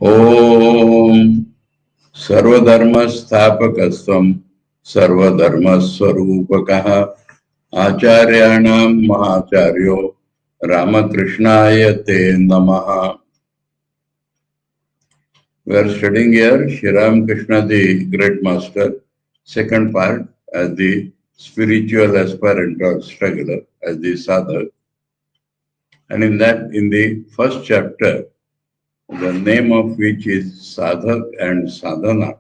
Om Sarvadharma Sthapakasvam Sarvadharma Swarupakaha Acharyanam Mahacharyo Ramakrishnaya Te Namaha. We are studying here Sri Ramakrishna, the Great Master, second part as the spiritual aspirant or struggler, as the sadhak. And in the first chapter, the name of which is sadhak and sadhana,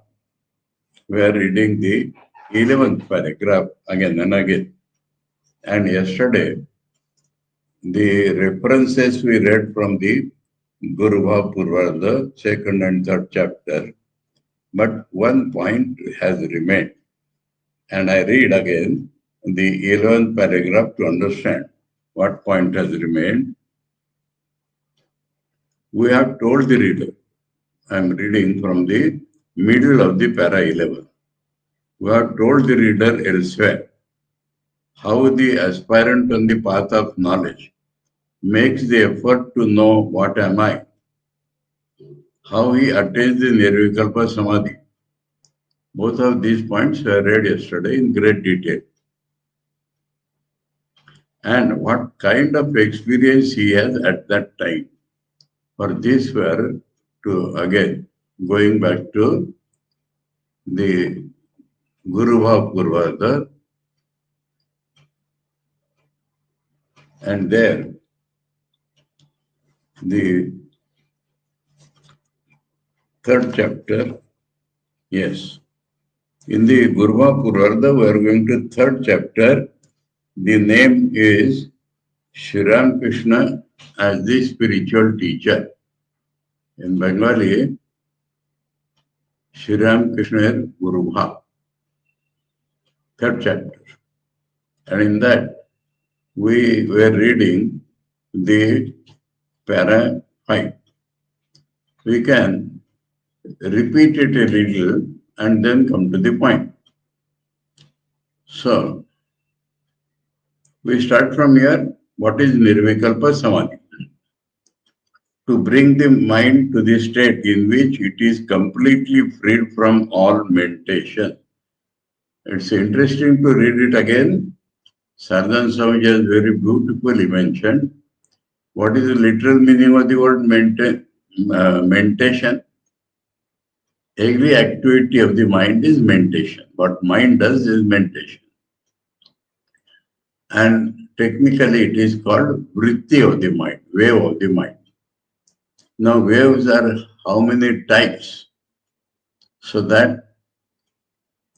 we are reading the 11th paragraph again and again. And yesterday, the references we read from the Gurubha Purva, the second and third chapter. But one point has remained. And I read again the 11th paragraph to understand what point has remained. We have told the reader, I am reading from the middle of the para 11. We have told the reader elsewhere how the aspirant on the path of knowledge makes the effort to know what am I, how he attains the Nirvikalpa Samadhi. Both of these points were read yesterday in great detail. And what kind of experience he has at that time. For this were to again going back to the Gurubha Purvada, and there the third chapter, yes. In the Gurubha Purvada, we are going to third chapter. The name is Sri Ramakrishna as the spiritual teacher. In Bengali, Sri Ramakrishna Gurubha, third chapter. And in that, we were reading the para 5. We can repeat it a little and then come to the point. So, we start from here. What is Nirvikalpa Samadhi? To bring the mind to the state in which it is completely freed from all mentation. It's interesting to read it again. Saradananda Swami has very beautifully mentioned what is the literal meaning of the word mentation. Every activity of the mind is mentation. What mind does is mentation. And technically it is called vritti of the mind, wave of the mind. Now waves are how many types? So that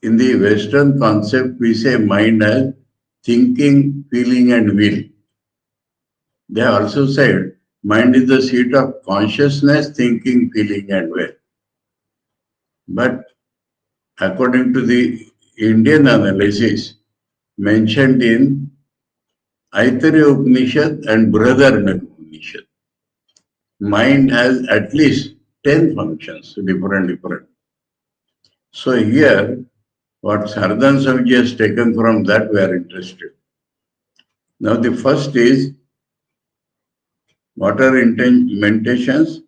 in the Western concept we say mind as thinking, feeling and will. They also said mind is the seat of consciousness, thinking, feeling and will. But according to the Indian analysis mentioned in Aitareya Upanishad and Brihadaranyaka Upanishad, mind has at least 10 functions, different. So here, what Saradananda Swami has taken from that, we are interested. Now the first is, what are mentations?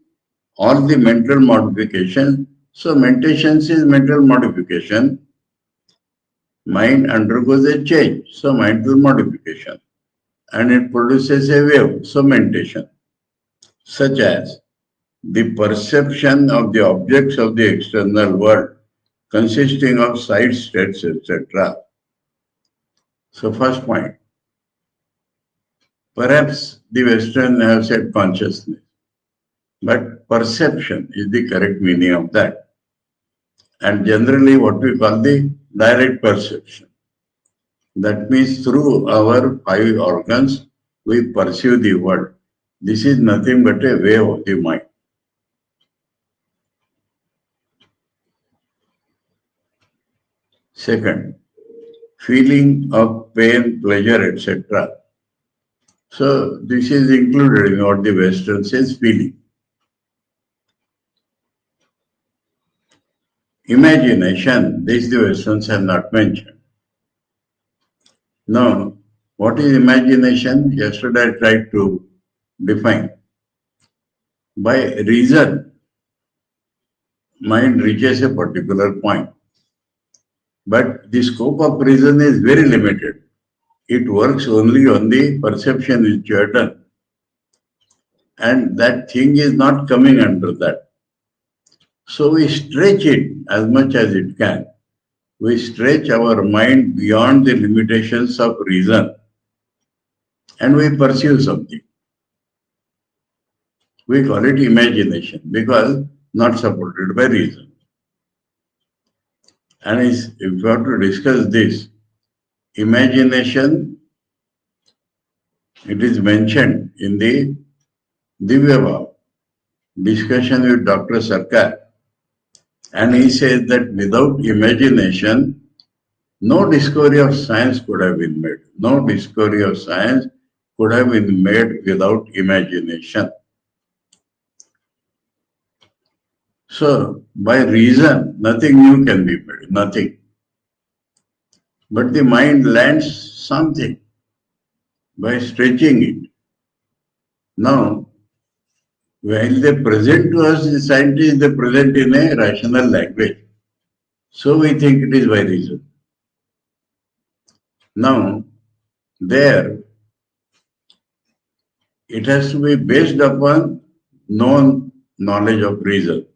All the mental modifications. So mentations is mental modification. Mind undergoes a change, so mental modification. And it produces a wave, so mentation. Such as the perception of the objects of the external world consisting of sight states, etc. So first point. Perhaps the Western have said consciousness, but perception is the correct meaning of that. And generally what we call the direct perception. That means through our 5 organs, we perceive the world. This is nothing but a wave of the mind. Second, feeling of pain, pleasure, etc. So this is included in what the Western says, feeling. Imagination, this the Westerns have not mentioned. Now, what is imagination? Yesterday I tried to define. By reason, mind reaches a particular point. But the scope of reason is very limited. It works only on the perception which you have done. And that thing is not coming under that. So we stretch it as much as it can. We stretch our mind beyond the limitations of reason and we pursue something. We call it imagination because not supported by reason. And if you have to discuss this, imagination, it is mentioned in the Divya discussion with Dr. Sarkar. And he says that without imagination, no discovery of science could have been made. No discovery of science could have been made without imagination. So, by reason, nothing new can be made, nothing. But the mind lands something by stretching it. Now, while they present to us, the scientists, they present in a rational language. So we think it is by reason. Now, there, it has to be based upon known knowledge of reason.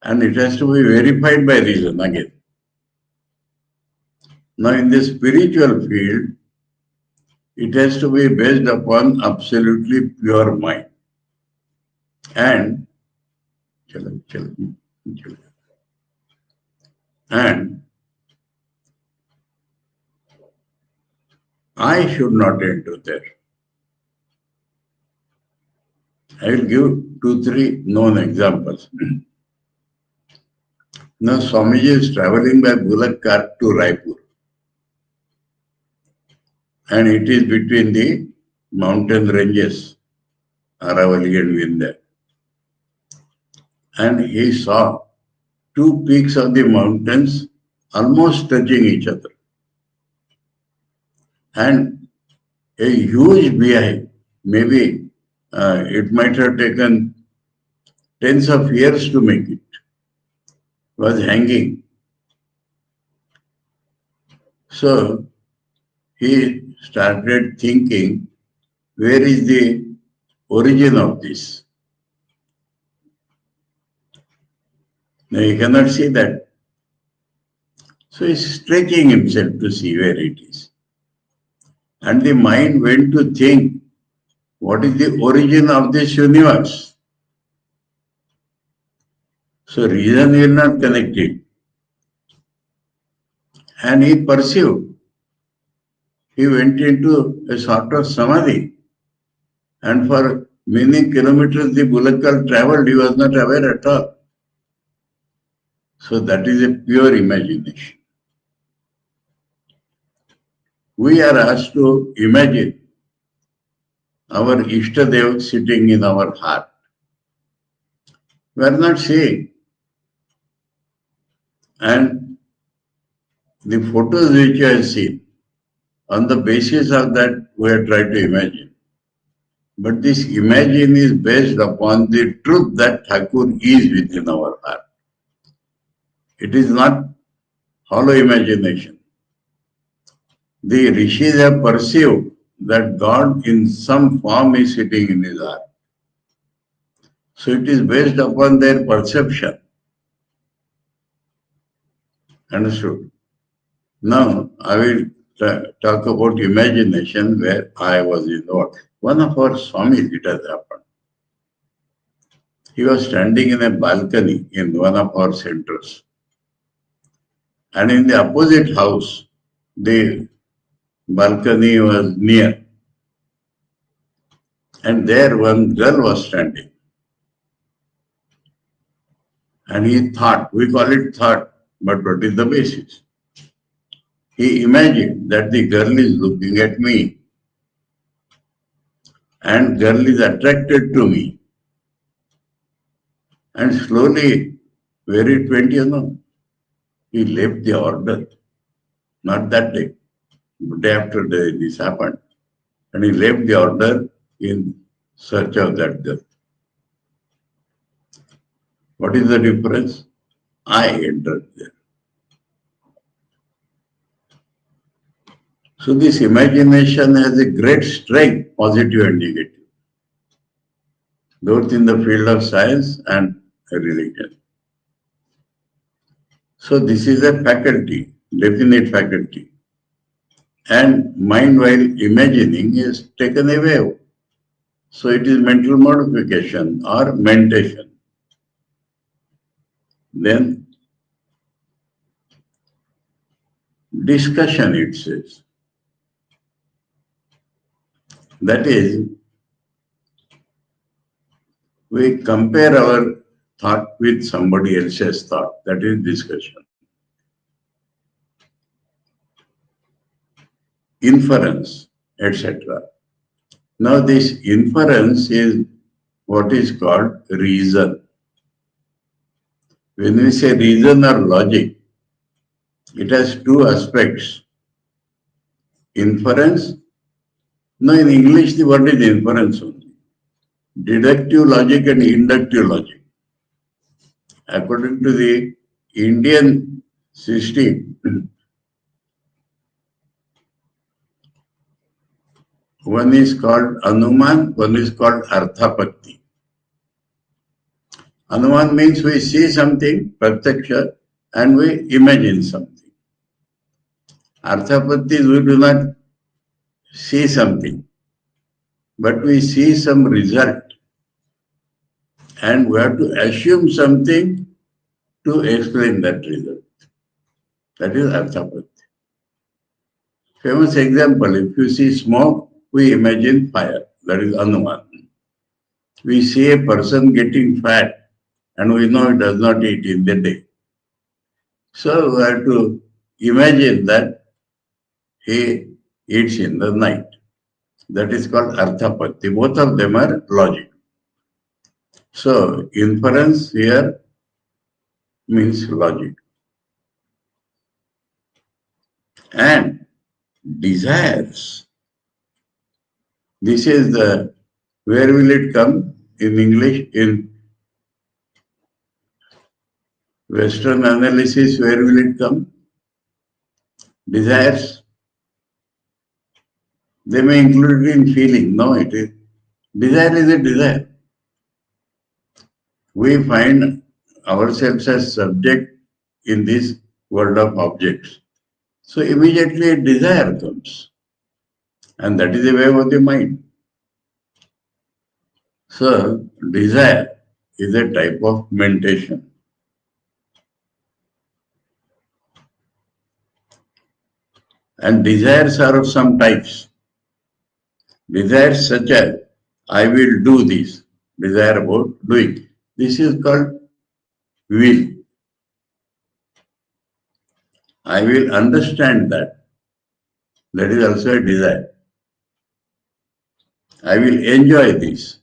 And it has to be verified by reason again. Now, in the spiritual field, it has to be based upon absolutely pure mind. And I should not enter there. I will give 2-3 known examples. Now, Swamiji is traveling by bullock cart to Raipur. And it is between the mountain ranges, Aravali and Vindhya. And he saw two peaks of the mountains almost touching each other. And a huge beehive, maybe it might have taken tens of years to make it, was hanging. So he started thinking, where is the origin of this? Now he cannot see that. So he's stretching himself to see where it is. And the mind went to think, what is the origin of this universe? So reason will not connect it. And he pursued. He went into a sort of samadhi. And for many kilometers the bullock cart traveled, he was not aware at all. So that is a pure imagination. We are asked to imagine our Ishtadev sitting in our heart. We are not seeing. And the photos which I have seen, on the basis of that we have tried to imagine. But this imagine is based upon the truth that Thakur is within our heart. It is not hollow imagination. The rishis have perceived that God in some form is sitting in his heart. So it is based upon their perception. Understood? Now I will talk about imagination where I was involved. One of our Swamis, it has happened. He was standing in a balcony in one of our centers. And in the opposite house, the balcony was near. And there one girl was standing. And he thought, we call it thought, but what is the basis? He imagined that the girl is looking at me and girl is attracted to me. And slowly, where it went, he left the order. Not that day, but day after this happened. And he left the order in search of that girl. What is the difference? I entered there. So this imagination has a great strength, positive and negative, both in the field of science and religion. So this is a faculty, definite faculty. And mind while imagining is taken away. So it is mental modification or mentation. Then discussion, it says. That is, we compare our thought with somebody else's thought. That is discussion. Inference, etc. Now this inference is what is called reason. When we say reason or logic, it has two aspects. Inference. Now in English the word is inference only. Deductive logic and inductive logic. According to the Indian system, one is called Anuman, one is called Arthapatti. Anuman means we see something, pratyaksha, and we imagine something. Arthapatti is we do not see something, but we see some result. And we have to assume something to explain that result. That is Arthapatti. Famous example, if you see smoke, we imagine fire. That is Anuman. We see a person getting fat and we know he does not eat in the day. So we have to imagine that he eats in the night. That is called Arthapatti. Both of them are logic. So inference here means logic. And desires. This is the, where will it come in English? In Western analysis, where will it come? Desires. They may include it in feeling. No, it is. Desire is a desire. We find ourselves as subject in this world of objects. So immediately a desire comes. And that is a wave of the mind. So desire is a type of mentation. And desires are of some types. Desires such as, I will do this, desire about doing. This is called will. I will understand that. That is also a desire. I will enjoy this.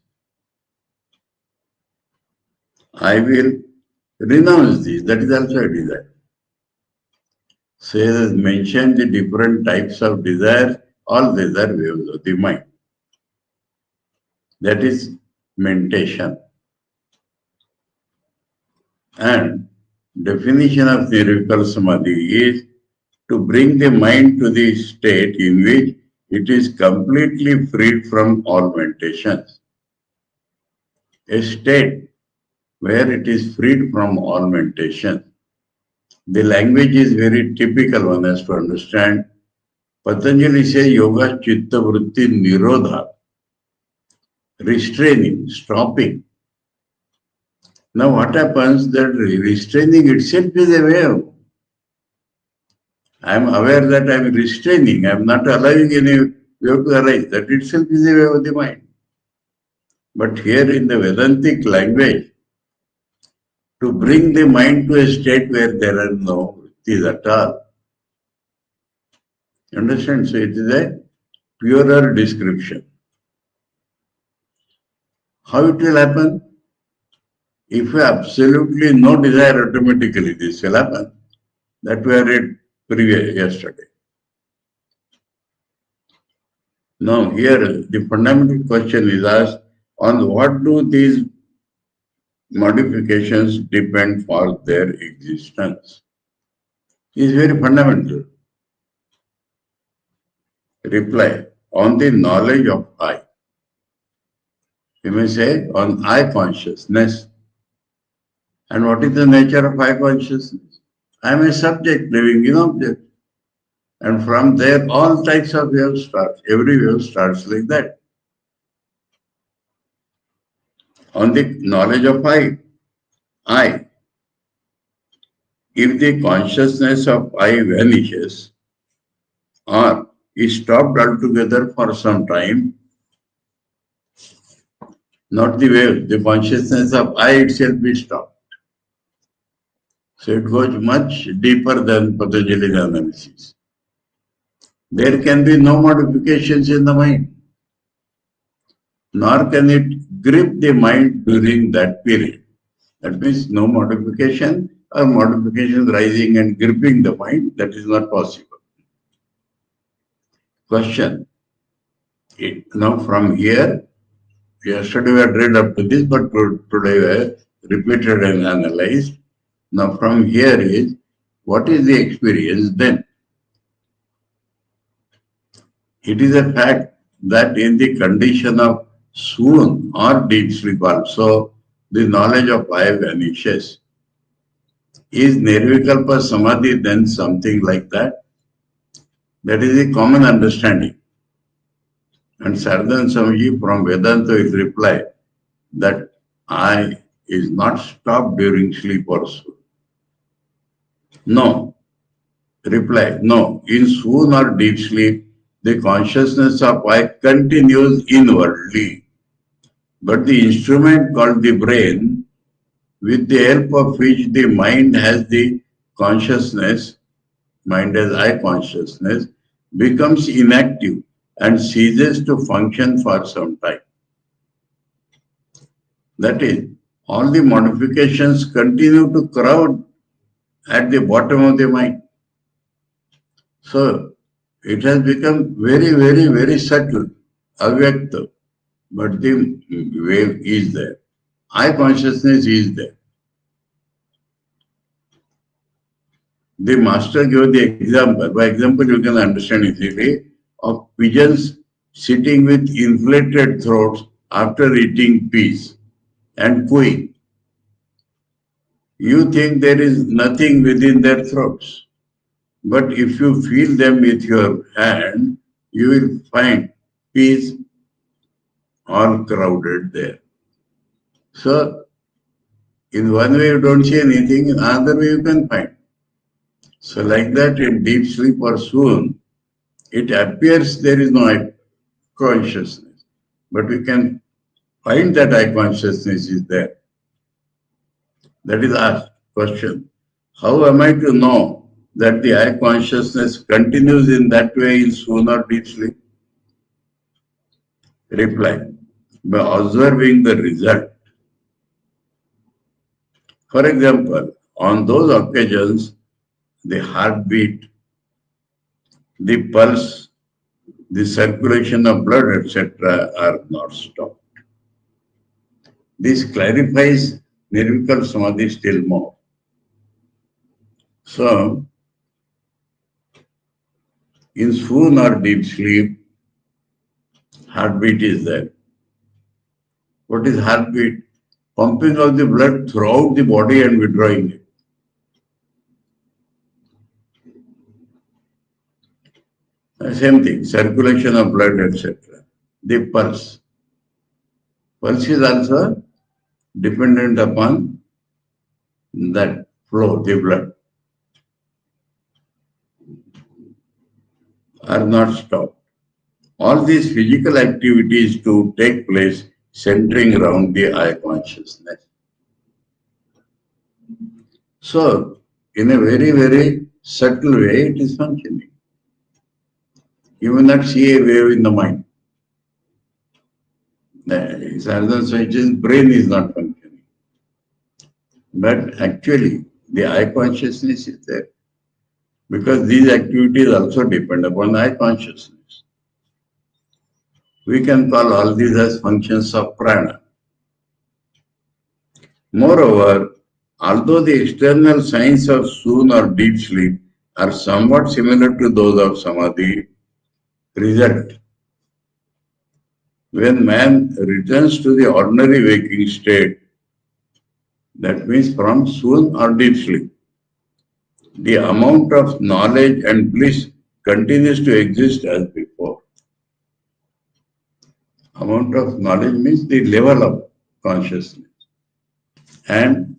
I will renounce this. That is also a desire. So he has mentioned the different types of desire. All these are waves of the mind. That is mentation. And definition of Nirvikal Samadhi is to bring the mind to the state in which it is completely freed from all mentations. A state where it is freed from all mentation. The language is very typical, one has to understand. Patanjali says yoga chitta vritti nirodha, restraining, stopping. Now what happens that restraining itself is a wave. I am aware that I am restraining, I am not allowing any wave to arise. That itself is a wave of the mind. But here in the Vedantic language, to bring the mind to a state where there are no vrittis at all. You understand? So it is a purer description. How it will happen? If you have absolutely no desire, automatically this will happen. That we read yesterday. Now here the fundamental question is asked, on what do these modifications depend for their existence. Is very fundamental. Reply, on the knowledge of I. You may say on I consciousness. And what is the nature of I consciousness? I am a subject living in object. And from there all types of waves start. Every wave starts like that. On the knowledge of I. If the consciousness of I vanishes or is stopped altogether for some time, not the wave, the consciousness of I itself is stopped. So it goes much deeper than Patanjali's analysis. There can be no modifications in the mind, nor can it grip the mind during that period. That means no modification or modifications rising and gripping the mind, that is not possible. Question. Now from here, yesterday we had read up to this, but today we have repeated and analyzed. Now from here is, what is the experience then? It is a fact that in the condition of swoon or deep sleep also, the knowledge of I vanishes. Is Nirvikalpa Samadhi then something like that? That is a common understanding. And Saradananda Swamiji from Vedanta will reply that I is not stopped during sleep or swoon. No. Reply, no. In swoon or deep sleep, the consciousness of I continues inwardly. But the instrument called the brain, with the help of which the mind has the consciousness, mind as I consciousness, becomes inactive and ceases to function for some time. That is, all the modifications continue to crowd at the bottom of the mind. So, it has become very, very, very subtle, avyakta, but the wave is there. I consciousness is there. The master gave the example. By example, you can understand easily of pigeons sitting with inflated throats after eating peas and cooing. You think there is nothing within their throats. But if you feel them with your hand, you will find peas all crowded there. So, in one way you don't see anything, in another way you can find. So like that in deep sleep or swoon, it appears there is no I consciousness. But we can find that I consciousness is there. That is asked question. How am I to know that the I consciousness continues in that way in swoon or deep sleep? Reply. By observing the result. For example, on those occasions, the heartbeat, the pulse, the circulation of blood, etc., are not stopped. This clarifies Nirvikal Samadhi still more. So, in swoon or deep sleep, heartbeat is there. What is heartbeat? Pumping of the blood throughout the body and withdrawing it. Same thing, circulation of blood, etc. The pulse. Pulse is also dependent upon that flow, the blood. Are not stopped. All these physical activities to take place centering around the I consciousness. So, in a very, very subtle way, it is functioning. You will not see a wave in the mind. Saradananda Swamiji's brain is not functioning. But actually, the I consciousness is there. Because these activities also depend upon I consciousness. We can call all these as functions of prana. Moreover, although the external signs of swoon or deep sleep are somewhat similar to those of samadhi, result when man returns to the ordinary waking state, that means from swoon or deep sleep, the amount of knowledge and bliss continues to exist as before. Amount of knowledge means the level of consciousness. And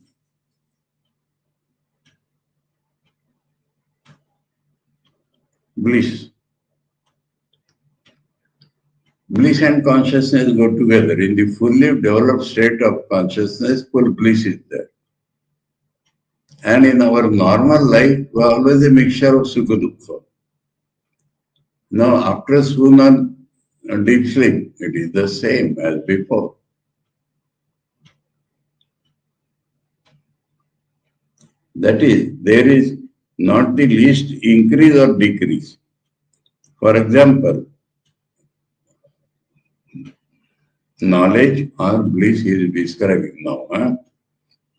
bliss. Bliss and consciousness go together. In the fully developed state of consciousness, full bliss is there. And in our normal life, we are always a mixture of sukha dukkha. Now, after swoon and deep sleep, it is the same as before. That is, there is not the least increase or decrease. For example, knowledge or bliss is describing now.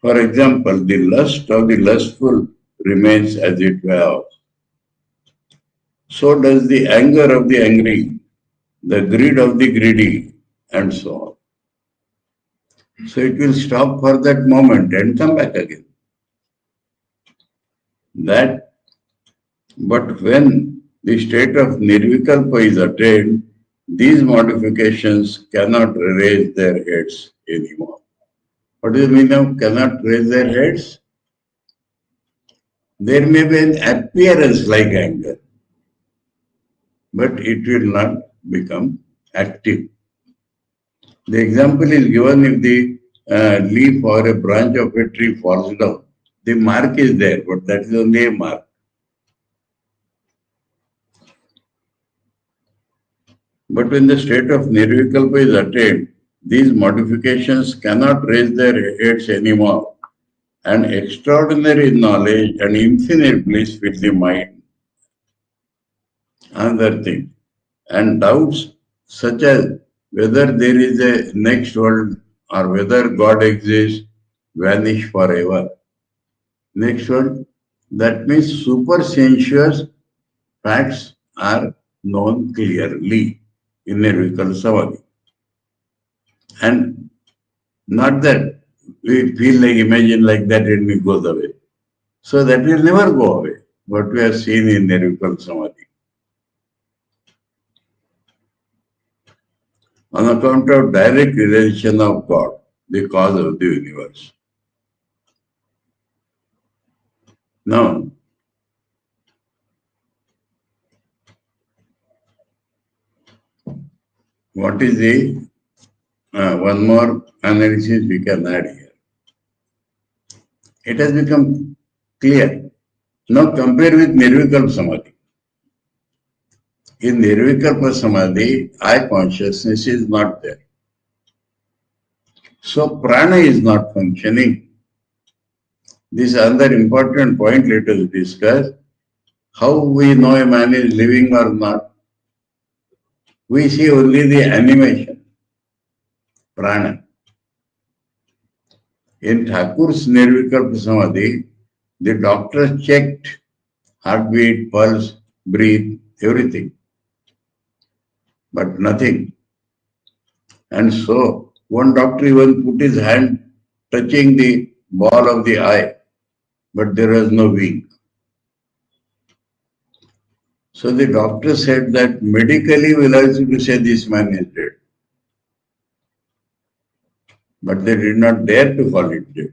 For example, the lust of the lustful remains as it was. So does the anger of the angry, the greed of the greedy, and so on. So it will stop for that moment and come back again. But when the state of nirvikalpa is attained, these modifications cannot raise their heads anymore. What do you mean of cannot raise their heads? There may be an appearance like anger, but it will not become active. The example is given if the leaf or a branch of a tree falls down. The mark is there, but that is only a mark. But when the state of nirvikalpa is attained, these modifications cannot raise their heads anymore, and extraordinary knowledge and infinite bliss fill the mind. Another thing, and doubts such as whether there is a next world or whether God exists vanish forever. Next world, that means supersensuous facts are known clearly in nirvikalpa samadhi. And not that we feel like, imagine like that and it goes away. So that will never go away, what we have seen in nirvikalpa samadhi. On account of direct realization of God, the cause of the universe. Now, what is the one more analysis we can add here? It has become clear. Now compare with nirvikalpa samadhi. In nirvikalpa samadhi, I consciousness is not there. So prana is not functioning. This is another important point. Let us discuss. How we know a man is living or not? We see only the animation, prana. In Thakur's nirvikalpa samadhi, the doctor checked heartbeat, pulse, breathe, everything, but nothing. And so one doctor even put his hand touching the ball of the eye, but there was no wink. So the doctor said that medically we'll have to say this man is dead. But they did not dare to call it dead.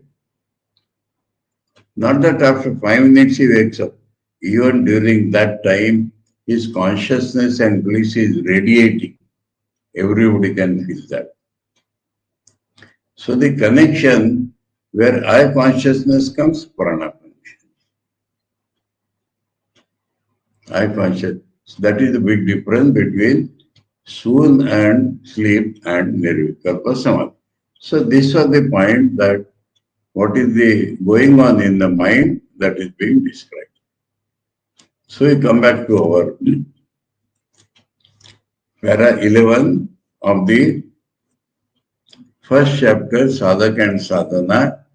Not that after 5 minutes he wakes up. Even during that time, his consciousness and bliss is radiating. Everybody can feel that. So the connection where I consciousness comes, prana consciousness. I consciousness. That is the big difference between swoon and sleep and nirvikalpa samadhi. So this was the point that what is the going on in the mind that is being described. So we come back to our para 11 of the first chapter, Sadhaka and Sadhana.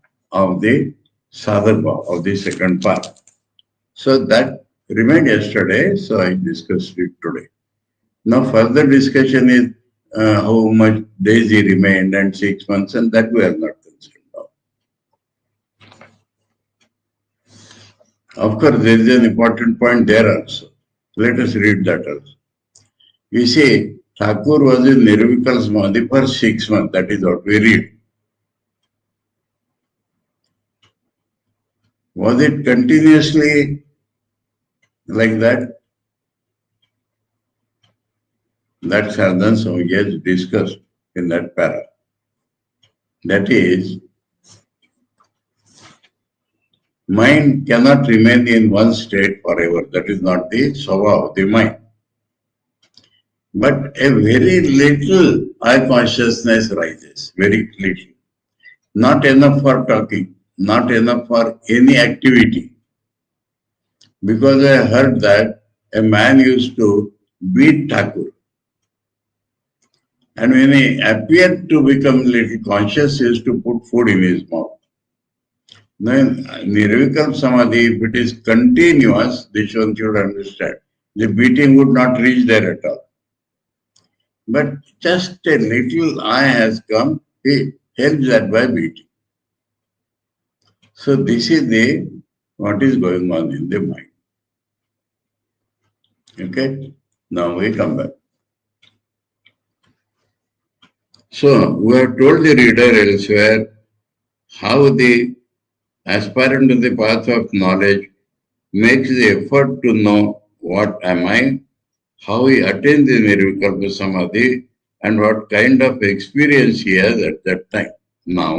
of the sadhaka, of the second part. So that remained yesterday, so I discussed it today. Now further discussion is how much days he remained and 6 months, and that we are not concerned of. Of course, there is an important point there also. Let us read that also. You see, Thakur was in Nirvikal Samadhi for 6 months. That is what we read. Was it continuously like that? That sadhana Swami has discussed in that para. That is, mind cannot remain in one state forever. That is not the swabha of the mind. But a very little I consciousness rises, very little. Not enough for talking, not enough for any activity. Because I heard that a man used to beat Thakur. And when he appeared to become little conscious, he used to put food in his mouth. Then Nirvikam Samadhi, if it is continuous, this one should understand. The beating would not reach there at all. But just a little eye has come, he helps that by beating. So this is the what is going on in the mind. Okay? Now we come back. So we have told the reader elsewhere how the aspirant to the path of knowledge makes the effort to know what am I, how he attains the Nirvikalpa Samadhi, and what kind of experience he has at that time. Now,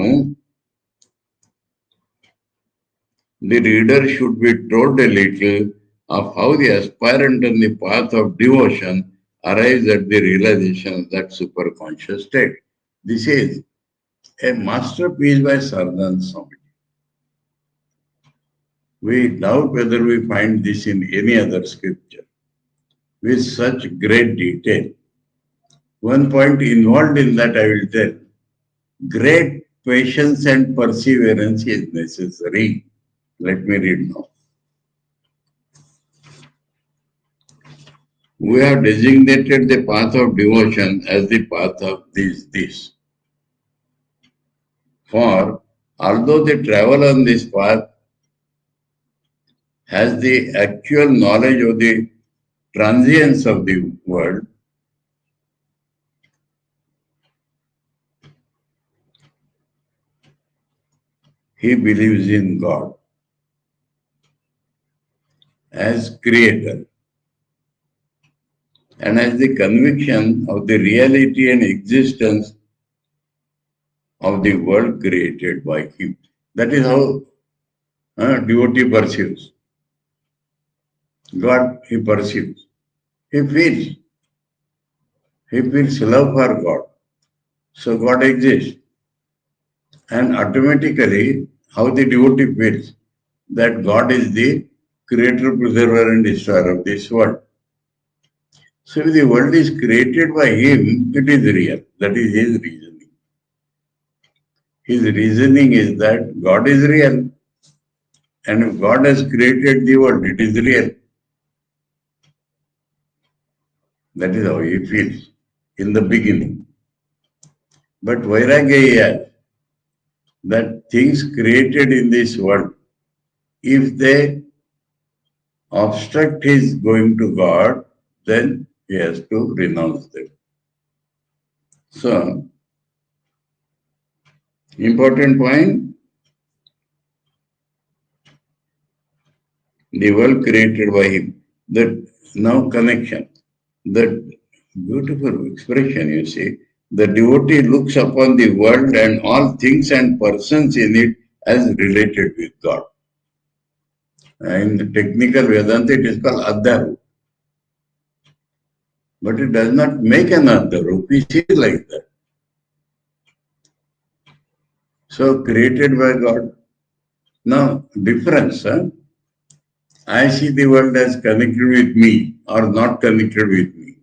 the reader should be told a little of how the aspirant on the path of devotion arrives at the realization of that superconscious state. This is a masterpiece by Saradananda Swami. We doubt whether we find this in any other scripture with such great detail. One point involved in that I will tell. Great patience and perseverance is necessary. Let me read now. We have designated the path of devotion as the path of this. For although the traveler on this path has the actual knowledge of the transience of the world, he believes in God as creator and has the conviction of the reality and existence of the world created by him. That is how devotee perceives. God he perceives. He feels. He feels love for God. So God exists. And automatically, how the devotee feels that God is the creator, preserver, and destroyer of this world. So if the world is created by him, it is real. That is his reasoning. His reasoning is that God is real. And if God has created the world, it is real. That is how he feels in the beginning. But Vairagya he has that things created in this world, if they obstruct his going to God, then he has to renounce them. So, important point, the world created by him. That now connection, that beautiful expression you see, the devotee looks upon the world and all things and persons in it as related with God. In the technical Vedanta, it is called Adharu. But it does not make an Adharu. We see it like that. So, created by God. Now, difference. I see the world as connected with me or not connected with me.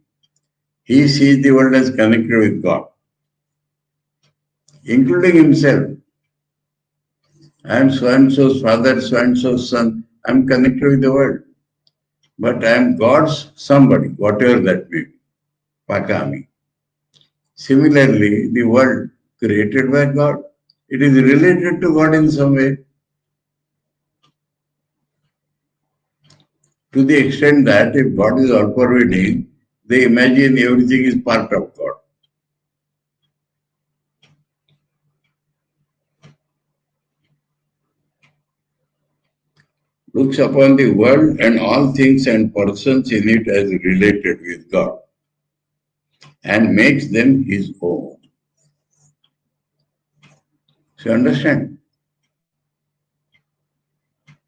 He sees the world as connected with God, including himself. I am so and so's father, so and so's son. I am connected with the world. But I am God's somebody, whatever that may be. Pakami. Similarly, the world created by God, it is related to God in some way. To the extent that if God is all pervading, they imagine everything is part of God. Looks upon the world and all things and persons in it as related with God and makes them his own. So understand?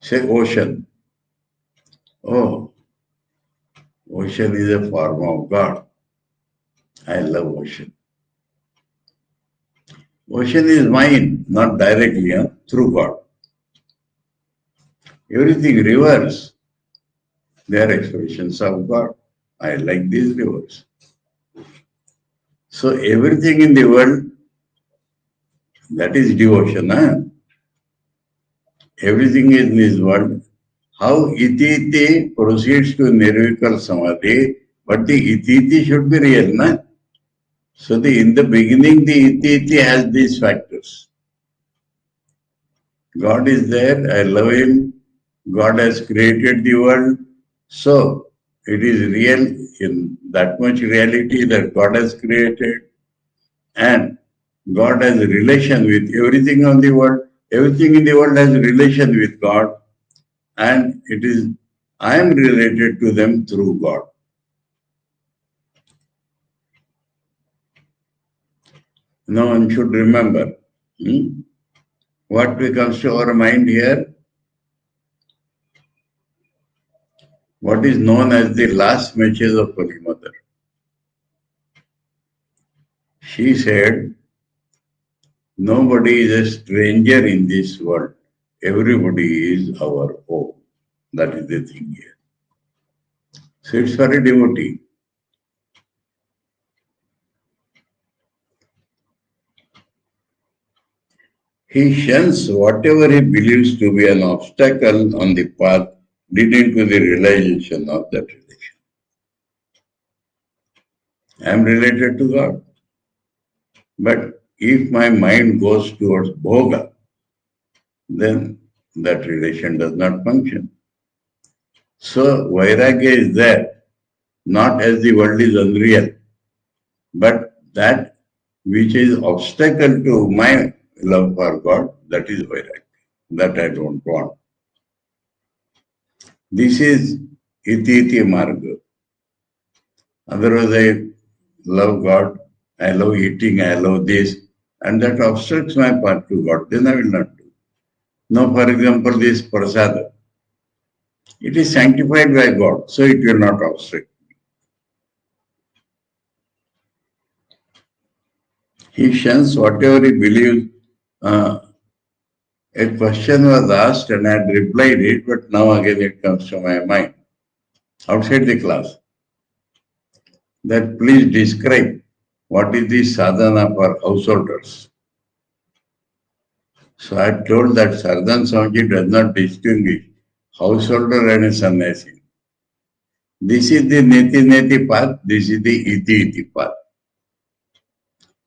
Say ocean. Oh, ocean is a form of God. I love ocean. Ocean is mine, not directly, through God. Everything rivers, they are expressions of God. I like these rivers. So everything in the world, that is devotion. Everything in this world, how iti proceeds to nirvikal samadhi, but the iti should be real. So in the beginning, the iti has these factors. God is there, I love him, God has created the world, so it is real in that much reality that God has created, and God has a relation with everything on the world. Everything in the world has a relation with God, and it is I am related to them through God. No one should remember. What comes to our mind here? What is known as the last message of Holy Mother. She said, nobody is a stranger in this world. Everybody is our own. That is the thing here. So it's for a devotee. He shuns whatever he believes to be an obstacle on the path leading to the realization of that relation. I am related to God. But if my mind goes towards bhoga, then that relation does not function. So vairagya is there, not as the world is unreal, but that which is obstacle to my love for God, that is vairagya. That I don't want. This is iti marga. Otherwise, I love God, I love eating, I love this, and that obstructs my path to God, then I will not do. Now, for example, this prasada, it is sanctified by God, so it will not obstruct. He shuns whatever he believes. A question was asked and I had replied it, but now again it comes to my mind. Outside the class, that please describe what is the sadhana for householders. So I told that Sardan Swamiji does not distinguish householder and a sannyasi. This is the neti path, this is the iti path.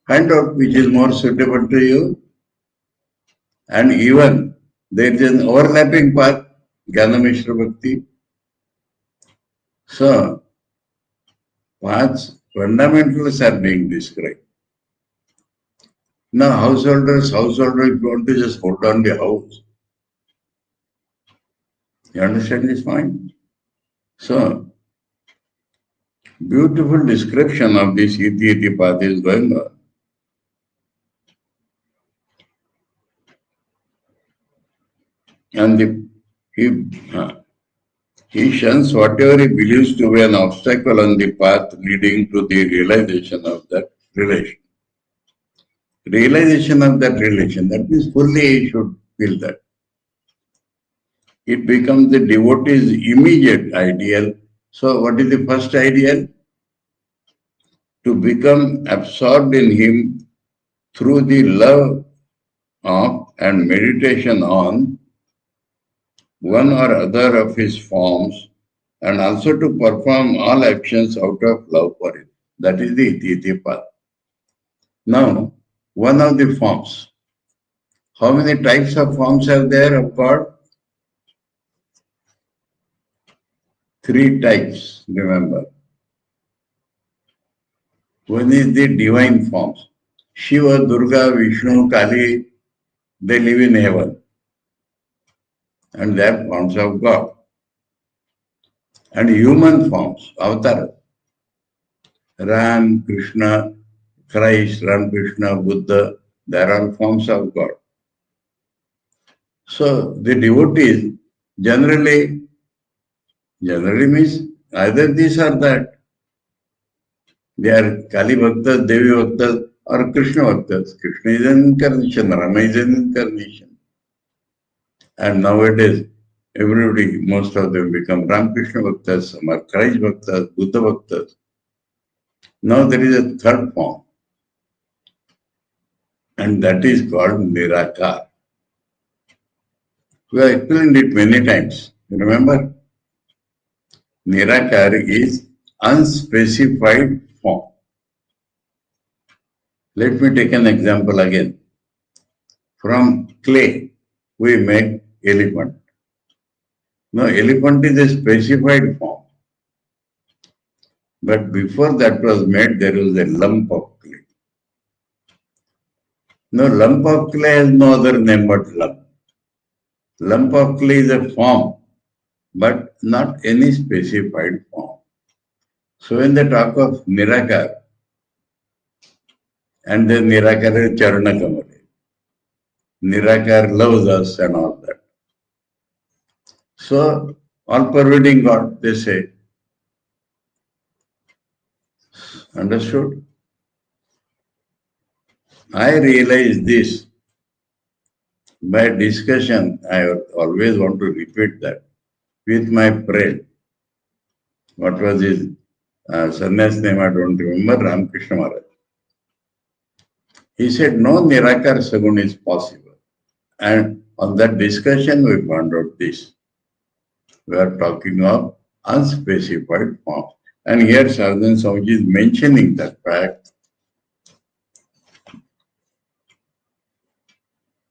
Find out which is more suitable to you. And even there is an overlapping path, Jnana Mishra Bhakti. So, paths, fundamentals are being described. Now, householders want to just hold on the house. You understand this point? So, beautiful description of this iti path is going on. And he shuns whatever he believes to be an obstacle on the path leading to the realization of that relation. Realization of that relation, that means fully he should feel that. It becomes the devotee's immediate ideal. So what is the first ideal? To become absorbed in him through the love of and meditation on one or other of his forms, and also to perform all actions out of love for it. That is the iti path. Now, one of the forms. How many types of forms are there of God? Three types, remember. One is the divine forms. Shiva, Durga, Vishnu, Kali, they live in heaven. And they are forms of God. And human forms, avatar. Ram, Krishna, Christ, Ram, Krishna, Buddha, they are all forms of God. So the devotees generally means either this or that. They are Kali Bhaktas, Devi Bhaktas, or Krishna Bhaktas. Krishna is an incarnation, Rama is an incarnation. And nowadays, everybody, most of them become Ramakrishna Bhaktas, some are Christ Bhaktas, Buddha Bhaktas. Now there is a third form, and that is called Nirakar. We have explained it many times. You remember? Nirakar is unspecified form. Let me take an example again. From clay, we make elephant. Now, elephant is a specified form. But before that was made, there was a lump of clay. Now, lump of clay has no other name but lump. Lump of clay is a form, but not any specified form. So when they talk of Nirakar, and then Nirakar is Charana Kamale. Nirakar loves us and all that. So, all-pervading God, they say. Understood? I realize this by discussion. I always want to repeat that with my friend. What was his sannyas name? I don't remember. Ramakrishna Maharaj. He said no Nirakar Sagun is possible. And on that discussion, we found out this. We are talking of unspecified form. And here Saradananda Swamiji is mentioning that fact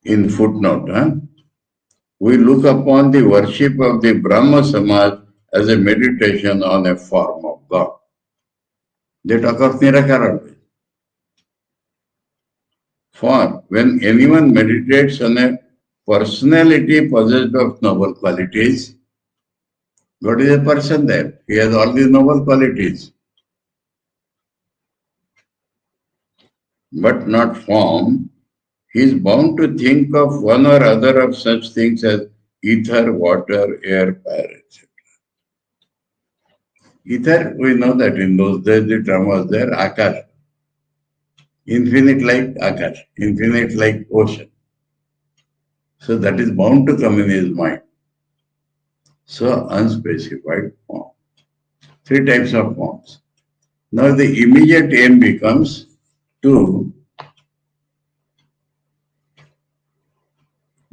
in footnote. We look upon the worship of the Brahma Samaj as a meditation on a form of God. They talk of Nirakara always. For when anyone meditates on a personality possessed of noble qualities, God is a person there. He has all these noble qualities, but not form. He is bound to think of one or other of such things as ether, water, air, fire, etc. Ether, we know that in those days the term was there, Akash. Infinite like Akash, infinite like ocean. So that is bound to come in his mind. So unspecified form. Three types of forms. Now the immediate aim becomes to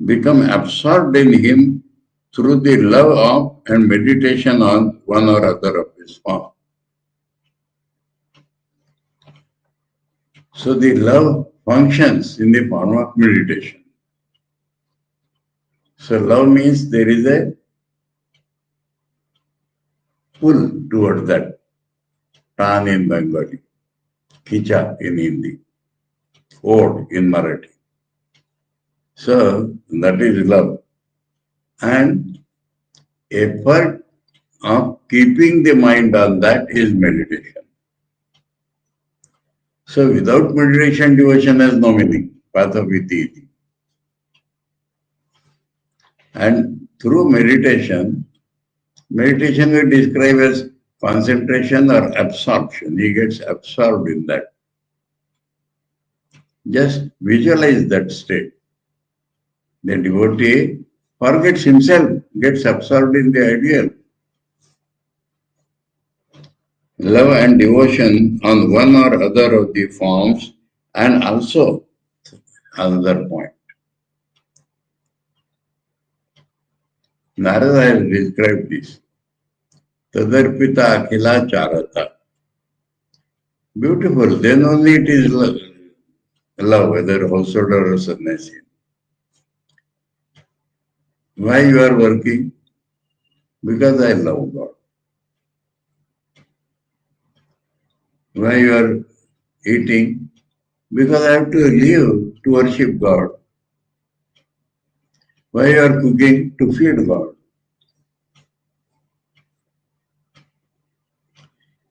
become absorbed in him through the love of and meditation on one or other of his form. So the love functions in the form of meditation. So love means there is a pull towards that. Tan in Bengali, Khicha in Hindi, Od in Marathi. So that is love. And effort of keeping the mind on that is meditation. So without meditation, devotion has no meaning. Path of iti. And through meditation we describe as concentration or absorption. He gets absorbed in that. Just visualize that state. The devotee forgets himself, gets absorbed in the ideal. Love and devotion on one or other of the forms, and also another point. Narada has described this. Tadarpita Akhila Charata. Beautiful. Then only it is love, whether householder or sannyasi. Why you are working? Because I love God. Why you are eating? Because I have to live to worship God. Why you are cooking? To feed God.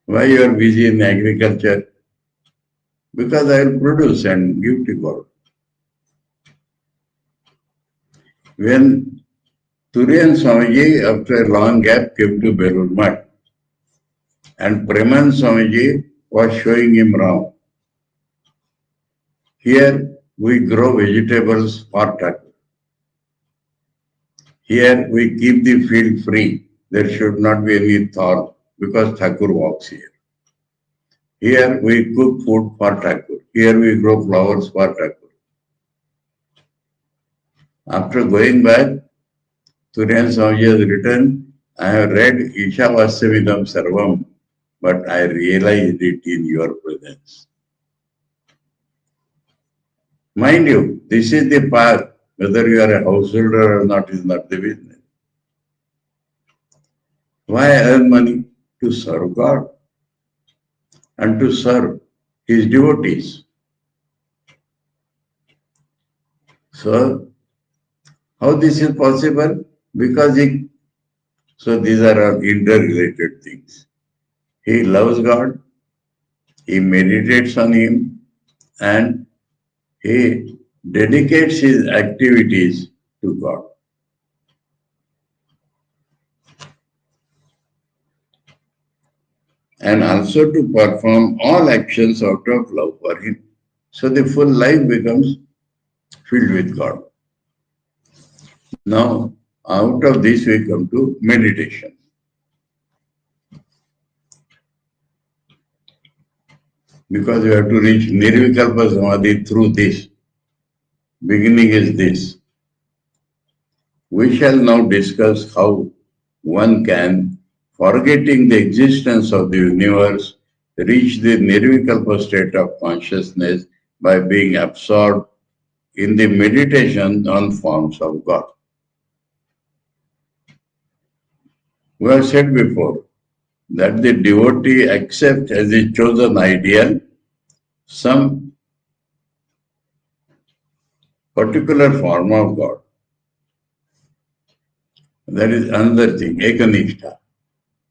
Why you are busy in agriculture? Because I will produce and give to God. When Turian Swamiji, after a long gap, came to Belur Math, and Preman Swamiji was showing him around. Here we grow vegetables for Thakur. Here we keep the field free. There should not be any thorn because Thakur walks here. Here we cook food for Thakur. Here we grow flowers for Thakur. After going back, Turian Swamiji has written, I have read Ishavasyavidam Sarvam, but I realized it in your presence. Mind you, this is the path. Whether you are a householder or not is not the business. Why earn money? To serve God and to serve His devotees. So, how this is possible? Because so these are all interrelated things. He loves God, he meditates on Him, and he dedicates his activities to God. And also to perform all actions out of love for Him. So the full life becomes filled with God. Now, out of this we come to meditation. Because we have to reach Nirvikalpa Samadhi through this. Beginning is this. We shall now discuss how one can, forgetting the existence of the universe, reach the Nirvikalpa state of consciousness by being absorbed in the meditation on forms of God. We have said before that the devotee accepts as a chosen ideal some particular form of God. That is another thing, Ekanishta.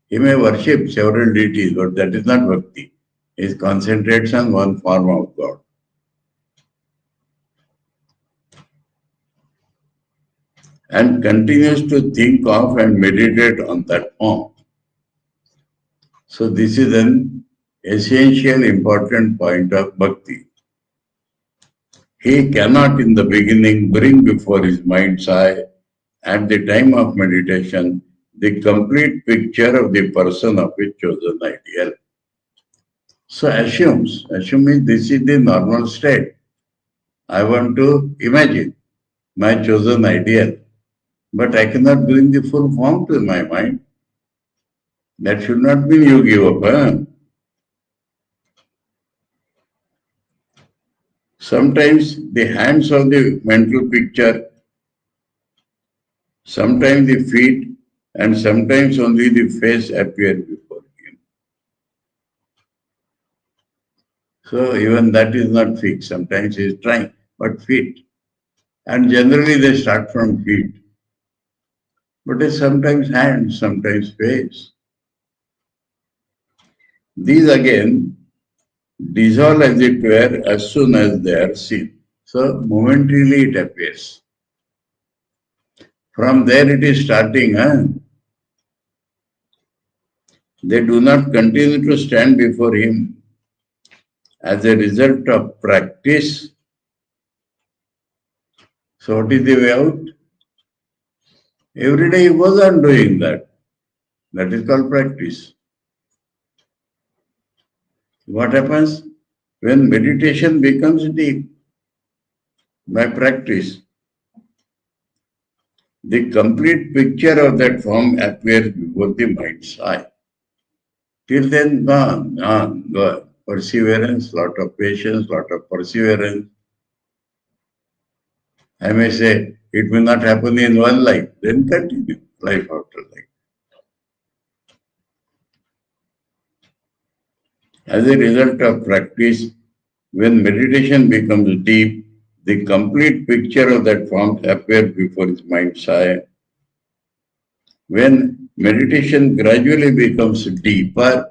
He may worship several deities, but that is not bhakti. He concentrates on one form of God. And continues to think of and meditate on that form. So this is an essential important point of bhakti. He cannot in the beginning bring before his mind's eye at the time of meditation the complete picture of the person of his chosen ideal. So assume this is the normal state. I want to imagine my chosen ideal, but I cannot bring the full form to my mind. That should not mean you give up. Sometimes the hands of the mental picture, sometimes the feet, and sometimes only the face appear before him. So even that is not fixed. Sometimes he is trying, but feet. And generally they start from feet. But it's sometimes hands, sometimes face. These again dissolve as it were as soon as they are seen. So momentarily it appears. From there it is starting. They do not continue to stand before him as a result of practice. So what is the way out? Every day he goes on doing that. That is called practice. What happens? When meditation becomes deep by practice, the complete picture of that form appears before the mind's eye. Till then, gone, gone. Perseverance, lot of patience, lot of perseverance. I may say, it will not happen in one life, then continue, life after life. As a result of practice, when meditation becomes deep, the complete picture of that form appears before his mind's eye. When meditation gradually becomes deeper,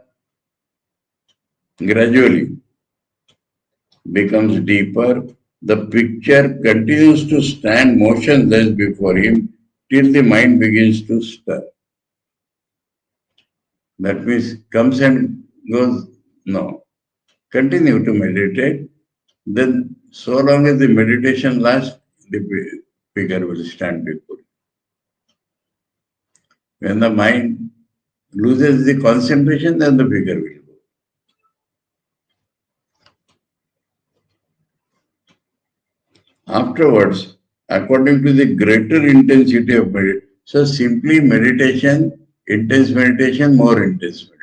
gradually becomes deeper, the picture continues to stand motionless before him till the mind begins to stir. That means comes and goes, no. Continue to meditate. Then so long as the meditation lasts, the figure will stand before you. When the mind loses the concentration, then the figure will go. Afterwards, according to the greater intensity of meditation, so simply meditation, intense meditation, more intense meditation.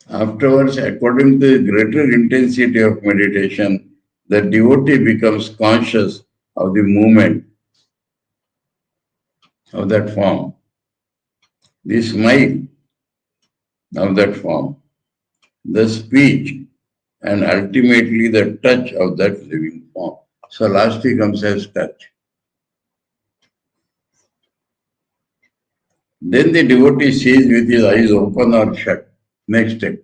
Afterwards, according to the greater intensity of meditation, the devotee becomes conscious of the movement of that form, the smile of that form, the speech, and ultimately the touch of that living form. So lastly comes as touch. Then the devotee sees with his eyes open or shut. Next step.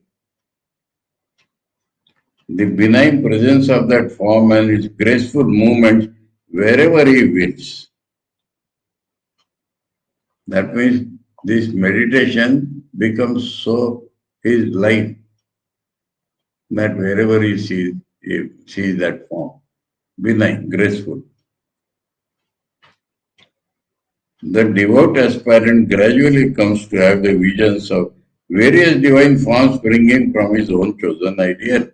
The benign presence of that form and its graceful movements wherever he wills. That means this meditation becomes so his life that wherever he sees that form. Benign, graceful. The devout aspirant gradually comes to have the visions of various divine forms springing from his own chosen ideal.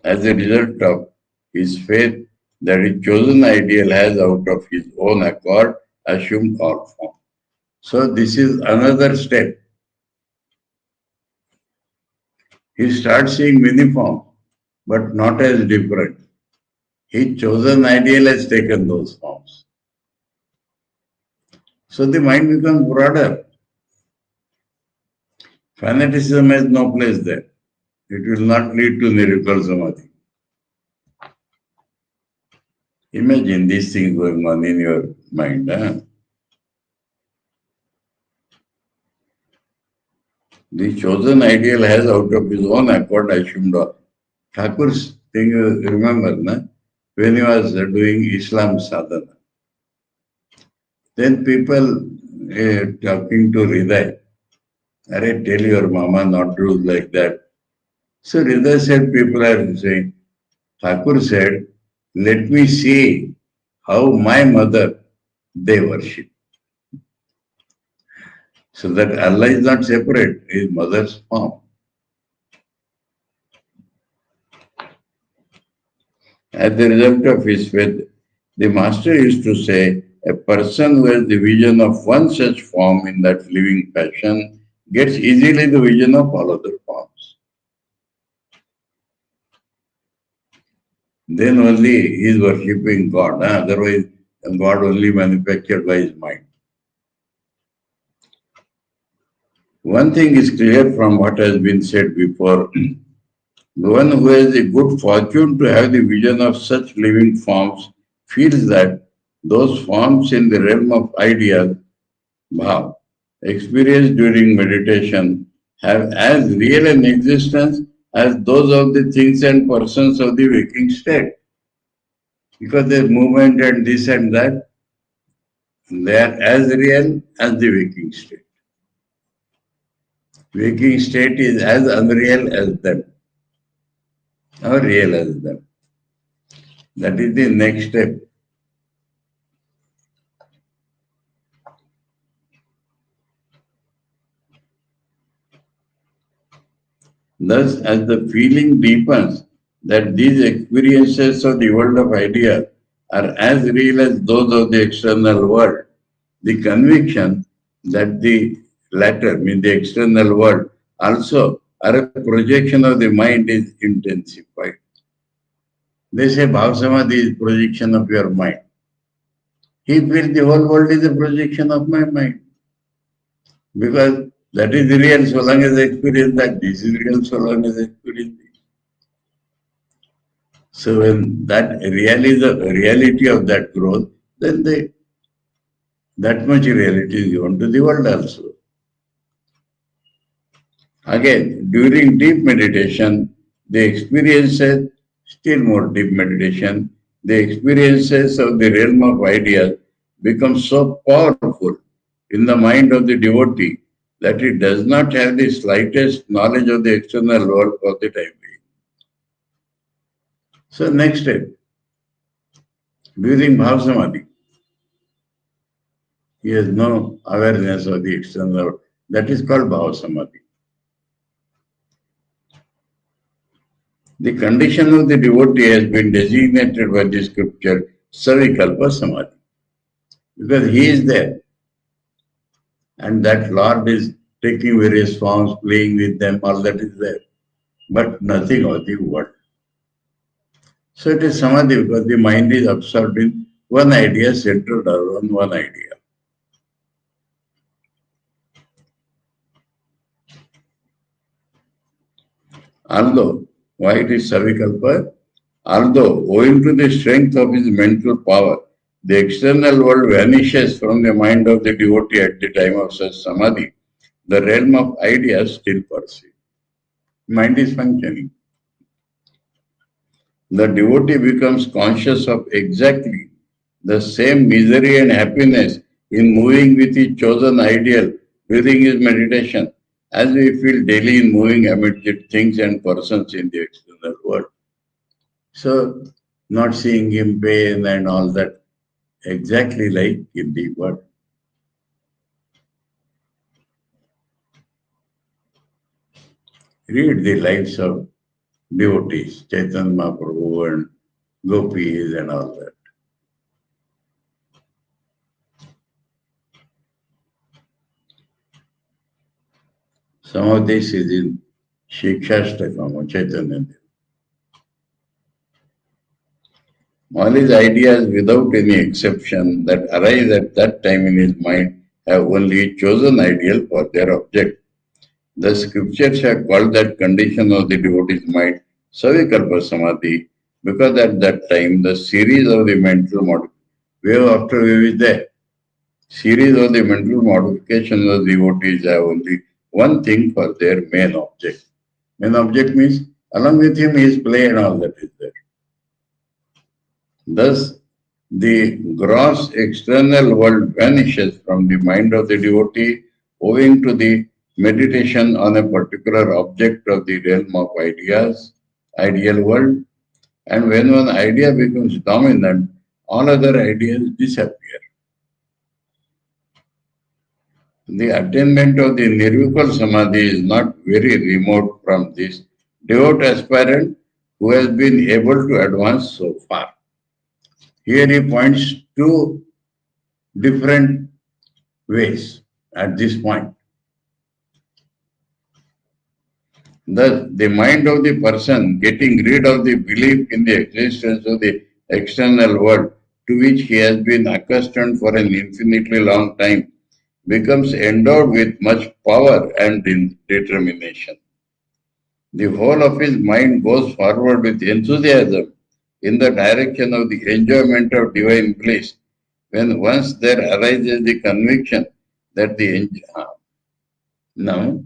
As a result of his faith that his chosen ideal has out of his own accord assumed all form. So this is another step. He starts seeing many forms, but not as different. His chosen ideal has taken those forms. So the mind becomes broader. Fanaticism has no place there. It will not lead to miracle samadhi. Imagine these things going on in your mind. The chosen ideal has out of his own accord assumed all. Thakur's thing, you remember, when he was doing Islam sadhana. Then people talking to Hriday, "Arey, tell your mama not to do like that." So Hriday said, people are saying, Thakur said, "Let me see how my mother they worship." So that Allah is not separate, his mother's form. As the result of his faith, the master used to say, a person who has the vision of one such form in that living passion gets easily the vision of all other forms. Then only he is worshipping God. Otherwise, God only manufactured by his mind. One thing is clear from what has been said before. The one who has the good fortune to have the vision of such living forms feels that those forms in the realm of ideas, bhav, experienced during meditation, have as real an existence as those of the things and persons of the waking state. Because their movement and this and that, they are as real as the waking state. Waking state is as unreal as them, or real as them. That is the next step. Thus, as the feeling deepens that these experiences of the world of ideas are as real as those of the external world. The conviction that the latter, mean the external world, also are a projection of the mind is intensified. They say Bhav Samadhi is projection of your mind. He feels the whole world is a projection of my mind. Because that is real so long as I experience that. This is real so long as I experience this. So when that reality of that growth, then that much reality is given to the world also. Again, during deep meditation, the experiences, still more deep meditation, the experiences of the realm of ideas become so powerful in the mind of the devotee that it does not have the slightest knowledge of the external world for the time being. So next step, during Bhav Samadhi, he has no awareness of the external world. That is called Bhav Samadhi. The condition of the devotee has been designated by the scripture Savikalpa Samadhi. Because he is there. And that Lord is taking various forms, playing with them, all that is there. But nothing of the world. So it is Samadhi because the mind is absorbed in one idea, centered around one idea. Although, why it is Savikalpa? Although, owing to the strength of his mental power, the external world vanishes from the mind of the devotee at the time of such Samadhi, the realm of ideas still persists. Mind is functioning. The devotee becomes conscious of exactly the same misery and happiness in moving with his chosen ideal during his meditation as we feel daily in moving amid the things and persons in the external world. So, not seeing him pain and all that, exactly like in the world. Read the lives of devotees, Chaitanya Mahaprabhu and gopis and all that. Some of this is in Shikshashtakam of Chaitanya. All his ideas, without any exception, that arise at that time in his mind have only chosen ideal for their object. The scriptures have called that condition of the devotee's mind Savikalpa Samadhi because at that time the series of the mental wave after wave is there. Series of the mental modifications of devotees have only one thing for their main object. Main object means along with him his play and all that is there. Thus, the gross external world vanishes from the mind of the devotee owing to the meditation on a particular object of the realm of ideas, ideal world, and when one idea becomes dominant, all other ideas disappear. The attainment of the Nirvikal Samadhi is not very remote from this devout aspirant who has been able to advance so far. Here he points to different ways at this point. Thus, the mind of the person getting rid of the belief in the existence of the external world to which he has been accustomed for an infinitely long time becomes endowed with much power and determination. The whole of his mind goes forward with enthusiasm in the direction of the enjoyment of divine bliss when once there arises the conviction that now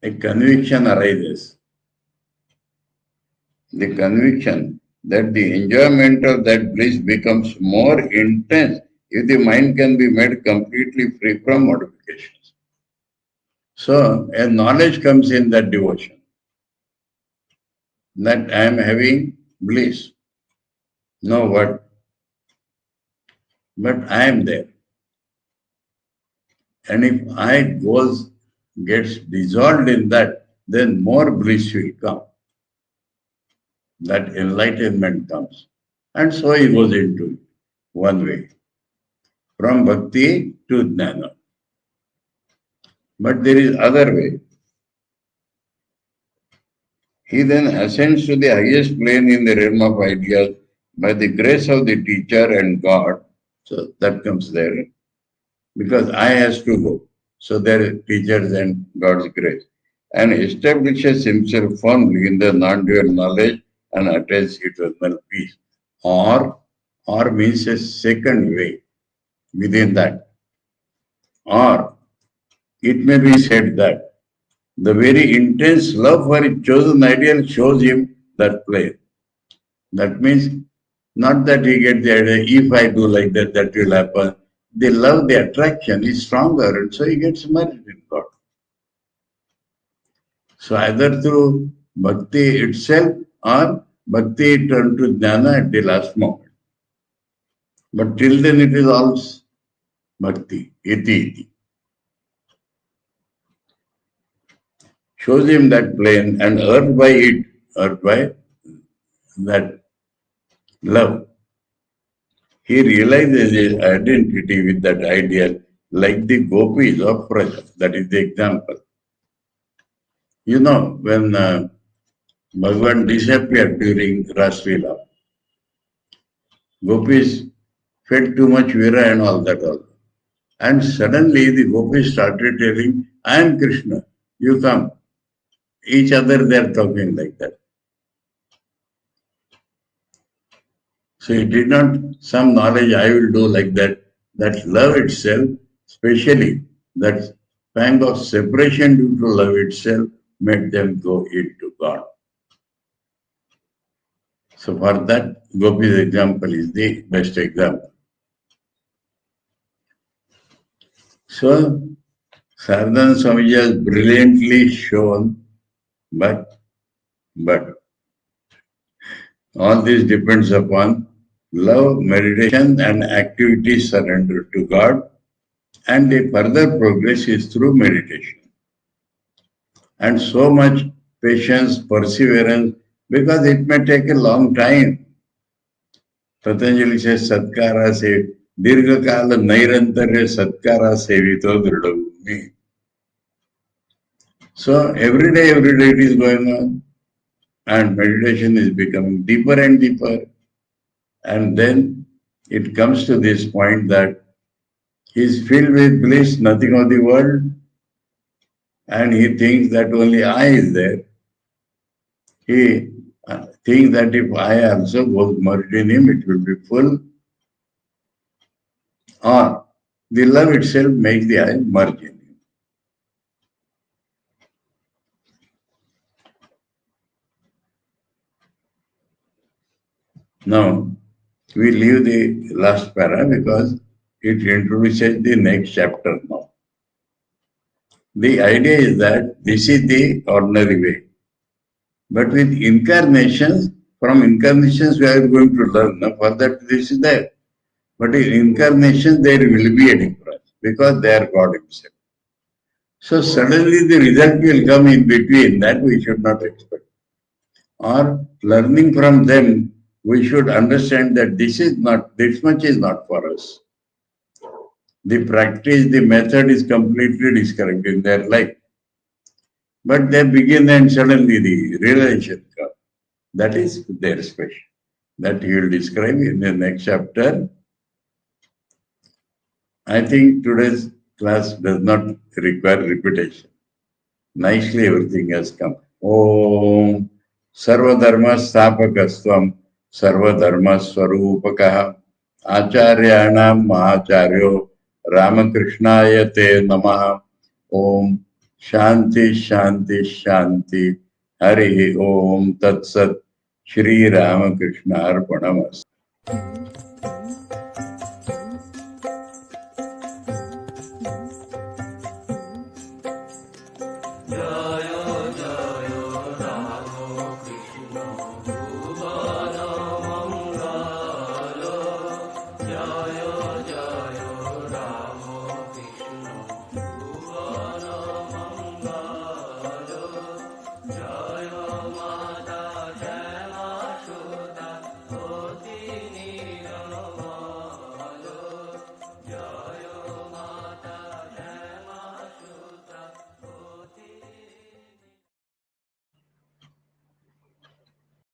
a conviction arises, the conviction that the enjoyment of that bliss becomes more intense if the mind can be made completely free from modifications. So a knowledge comes in that devotion that I am having bliss. No what? But I am there. And if I gets dissolved in that, then more bliss will come. That enlightenment comes. And so he goes into one way, from bhakti to jnana. But there is other way. He then ascends to the highest plane in the realm of ideas by the grace of the teacher and God. So that comes there. Because I has to go. So there are teachers and God's grace. And establishes himself firmly in the non-dual knowledge and attains eternal peace. Or means a second way within that. Or it may be said that the very intense love for a chosen ideal shows him that plane. That means not that he gets the idea, if I do like that, that will happen. The love, the attraction is stronger, and so he gets married in God. So either through bhakti itself or bhakti turned to jnana at the last moment. But till then it is all bhakti, iti. Shows him that plane and earned by that love. He realizes his identity with that ideal, like the gopis of Praja. That is the example. You know, when Bhagavan disappeared during Ras Leela, gopis fed too much vira and all that all. And suddenly the gopis started telling, I am Krishna, you come. Each other they are talking like that. So he did not, some knowledge I will do like that. That love itself, especially that pang of separation due to love itself, made them go into God. So for that, Gopi's example is the best example. So Saradananda Swamiji has brilliantly shown, but all this depends upon love, meditation, and activity surrender to God, and the further progress is through meditation. And so much patience, perseverance, because it may take a long time. Patanjali says, Satkara se, Dirghakala Nairantarya Satkara sevito dridavumi. So every day it is going on, and meditation is becoming deeper and deeper. And then it comes to this point that he is filled with bliss, nothing of the world, and he thinks that only I is there. He thinks that if I also goes merged in him, it will be full. Or the love itself makes the I merge in him. Now, we leave the last para because it introduces the next chapter now. The idea is that this is the ordinary way. But with incarnations, from incarnations we are going to learn. Now, for that, this is there. But in incarnation, there will be a difference because they are God Himself. So suddenly the result will come in between, that we should not expect. Or learning from them, we should understand that this much is not for us. The practice, the method is completely discouraged in their life. But they begin and suddenly the realization comes. That is their special. That he will describe in the next chapter. I think today's class does not require repetition. Nicely everything has come. Om Sarvadharma Stapakastvam Sarvadharma Swarupakaha Acharyanam Mahacharyo Ramakrishnaya Te Namaha. Om Shanti Shanti Shanti Hari Om Tat Sat Sri Ramakrishna Arpanamastu.